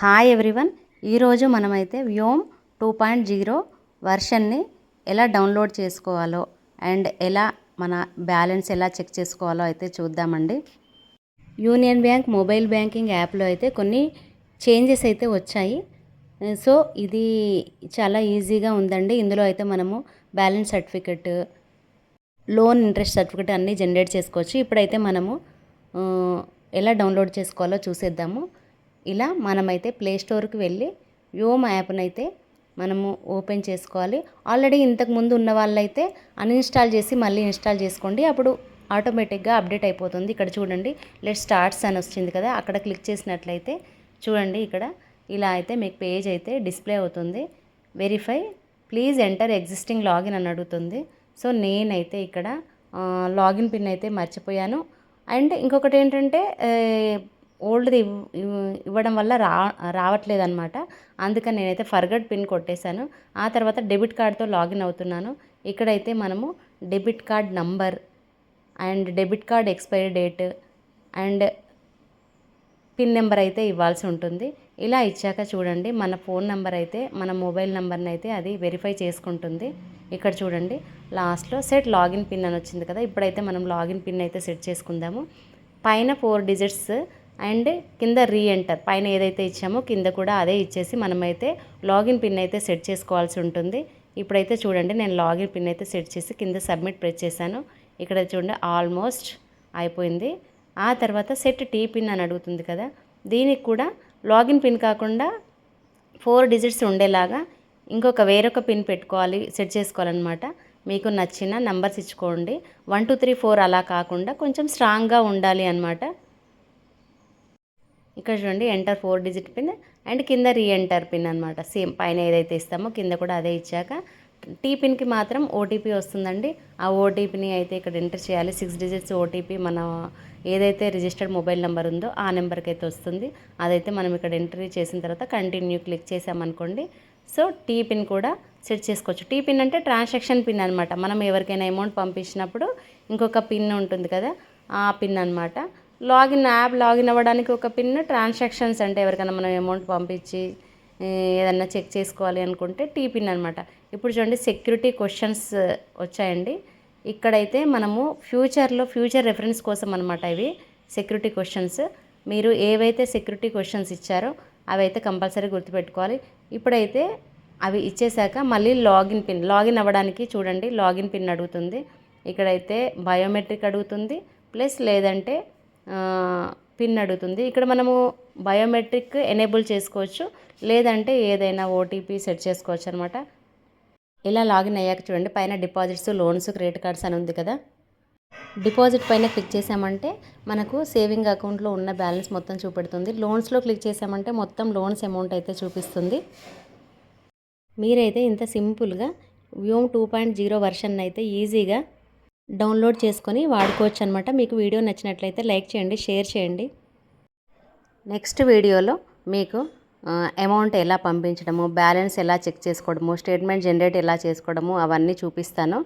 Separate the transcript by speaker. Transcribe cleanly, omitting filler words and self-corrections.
Speaker 1: Hi everyone, ఈరోజు మనమైతే వ్యోమ్ 2.0 వర్షన్ని ఎలా డౌన్లోడ్ చేసుకోవాలో అండ్ ఎలా మన బ్యాలెన్స్ ఎలా చెక్ చేసుకోవాలో అయితే చూద్దామండి. యూనియన్ బ్యాంక్ మొబైల్ బ్యాంకింగ్ యాప్లో అయితే కొన్ని చేంజెస్ అయితే వచ్చాయి. సో ఇది చాలా ఈజీగా ఉందండి. ఇందులో అయితే మనము balance certificate, loan interest certificate అన్నీ జనరేట్ చేసుకోవచ్చు. ఇప్పుడైతే మనము ఎలా డౌన్లోడ్ చేసుకోవాలో చూసేద్దాము. ఇలా మనమైతే ప్లే స్టోర్కి వెళ్ళి వ్యోమ్ యాప్ని అయితే మనము ఓపెన్ చేసుకోవాలి. ఆల్రెడీ ఇంతకుముందు ఉన్న వాళ్ళైతే అన్ఇన్స్టాల్ చేసి మళ్ళీ ఇన్స్టాల్ చేసుకోండి, అప్పుడు ఆటోమేటిక్గా అప్డేట్ అయిపోతుంది. ఇక్కడ చూడండి, లెట్ స్టార్ట్స్ అని వచ్చింది కదా, అక్కడ క్లిక్ చేసినట్లయితే చూడండి ఇక్కడ ఇలా అయితే మీకు పేజ్ అయితే డిస్ప్లే అవుతుంది. Verify please enter existing login అని అడుగుతుంది. సో నేనైతే ఇక్కడ లాగిన్ పిన్ అయితే మర్చిపోయాను. అండ్ ఇంకొకటి ఏంటంటే ఓల్డ్ది ఇవ్వడం వల్ల రావట్లేదు అనమాట. అందుకని నేనైతే ఫర్గట్ పిన్ కొట్టేశాను. ఆ తర్వాత డెబిట్ కార్డ్తో లాగిన్ అవుతున్నాను. ఇక్కడైతే మనము debit card number and debit card expiry date and pin number అయితే ఇవ్వాల్సి ఉంటుంది. ఇలా ఇచ్చాక చూడండి, మన ఫోన్ నెంబర్ అయితే మన మొబైల్ నెంబర్ని అయితే అది వెరిఫై చేసుకుంటుంది. ఇక్కడ చూడండి లాస్ట్లో సెట్ లాగిన్ పిన్ అని వచ్చింది కదా, ఇప్పుడైతే మనం లాగిన్ పిన్ అయితే సెట్ చేసుకుందాము. పైన 4 డిజిట్స్ అండ్ కింద రీఎంటర్, పైన ఏదైతే ఇచ్చామో కింద కూడా అదే ఇచ్చేసి మనమైతే లాగిన్ పిన్ అయితే సెట్ చేసుకోవాల్సి ఉంటుంది. ఇప్పుడైతే చూడండి, నేను లాగిన్ పిన్ అయితే సెట్ చేసి కింద సబ్మిట్ ప్రెస్ చేశాను. ఇక్కడ చూడండి ఆల్మోస్ట్ అయిపోయింది. ఆ తర్వాత సెట్ టీ పిన్ అని అడుగుతుంది కదా, దీనికి కూడా లాగిన్ పిన్ కాకుండా 4 డిజిట్స్ ఉండేలాగా వేరొక పిన్ పెట్టుకోవాలి, సెట్ చేసుకోవాలన్నమాట. మీకు నచ్చిన నంబర్స్ ఇచ్చుకోండి. 1 2 3 4 అలా కాకుండా కొంచెం స్ట్రాంగ్గా ఉండాలి అనమాట. ఇక్కడ చూడండి ఎంటర్ 4 డిజిట్ పిన్ అండ్ కింద రీఎంటర్ పిన్ అనమాట. సేమ్ పైన ఏదైతే ఇస్తామో కింద కూడా అదే ఇచ్చాక టీ పిన్కి మాత్రం ఓటీపీ వస్తుందండి. ఆ ఓటీపీని అయితే ఇక్కడ ఎంటర్ చేయాలి. 6 డిజిట్స్ ఓటీపీ మన ఏదైతే రిజిస్టర్డ్ మొబైల్ నెంబర్ ఉందో ఆ నెంబర్కి అయితే వస్తుంది. అదైతే మనం ఇక్కడ ఎంట్రీ చేసిన తర్వాత కంటిన్యూ క్లిక్ చేసామనుకోండి, సో టీ పిన్ కూడా సెట్ చేసుకోవచ్చు. టీ పిన్ అంటే ట్రాన్సాక్షన్ పిన్ అనమాట. మనం ఎవరికైనా అమౌంట్ పంపించినప్పుడు ఇంకొక పిన్ ఉంటుంది కదా, ఆ పిన్ అనమాట. యాప్ లాగిన్ అవ్వడానికి ఒక పిన్, ట్రాన్సాక్షన్స్ అంటే ఎవరికైనా మనం అమౌంట్ పంపించి ఏదన్నా చెక్ చేసుకోవాలి అనుకుంటే టీ పిన్ అనమాట. ఇప్పుడు చూడండి సెక్యూరిటీ క్వశ్చన్స్ వచ్చాయండి. ఇక్కడైతే మనము ఫ్యూచర్ రెఫరెన్స్ కోసం అనమాట ఇవి సెక్యూరిటీ క్వశ్చన్స్. మీరు ఏవైతే సెక్యూరిటీ క్వశ్చన్స్ ఇచ్చారో అవి అయితే కంపల్సరీ గుర్తుపెట్టుకోవాలి. ఇప్పుడైతే అవి ఇచ్చేసాక మళ్ళీ లాగిన్ అవ్వడానికి చూడండి లాగిన్ పిన్ అడుగుతుంది. ఇక్కడైతే బయోమెట్రిక్ అడుగుతుంది, ప్లస్ లేదంటే పిన్ అడుగుతుంది. ఇక్కడ మనము బయోమెట్రిక్ ఎనేబుల్ చేసుకోవచ్చు, లేదంటే ఏదైనా ఓటీపీ సెట్ చేసుకోవచ్చు అనమాట. ఇలా లాగిన్ అయ్యాక చూడండి పైన డిపాజిట్స్, లోన్స్, క్రెడిట్ కార్డ్స్ అని ఉంది కదా, డిపాజిట్ పైన క్లిక్ చేసామంటే మనకు సేవింగ్ అకౌంట్లో ఉన్న బ్యాలెన్స్ మొత్తం చూపెడుతుంది. లోన్స్లో క్లిక్ చేసామంటే మొత్తం లోన్స్ అమౌంట్ అయితే చూపిస్తుంది. మీరైతే ఇంత సింపుల్గా వ్యోమ్ 2.0 వర్షన్ అయితే ఈజీగా డౌన్లోడ్ చేసుకొని వాడుకోవచ్చు అనమాట. మీకు వీడియో నచ్చినట్లయితే లైక్ చేయండి, షేర్ చేయండి. నెక్స్ట్ వీడియోలో మీకు అమౌంట్ ఎలా పంపించడము, బ్యాలెన్స్ ఎలా చెక్ చేసుకోవడము, స్టేట్మెంట్ జనరేట్ ఎలా చేసుకోవడము అవన్నీ చూపిస్తాను.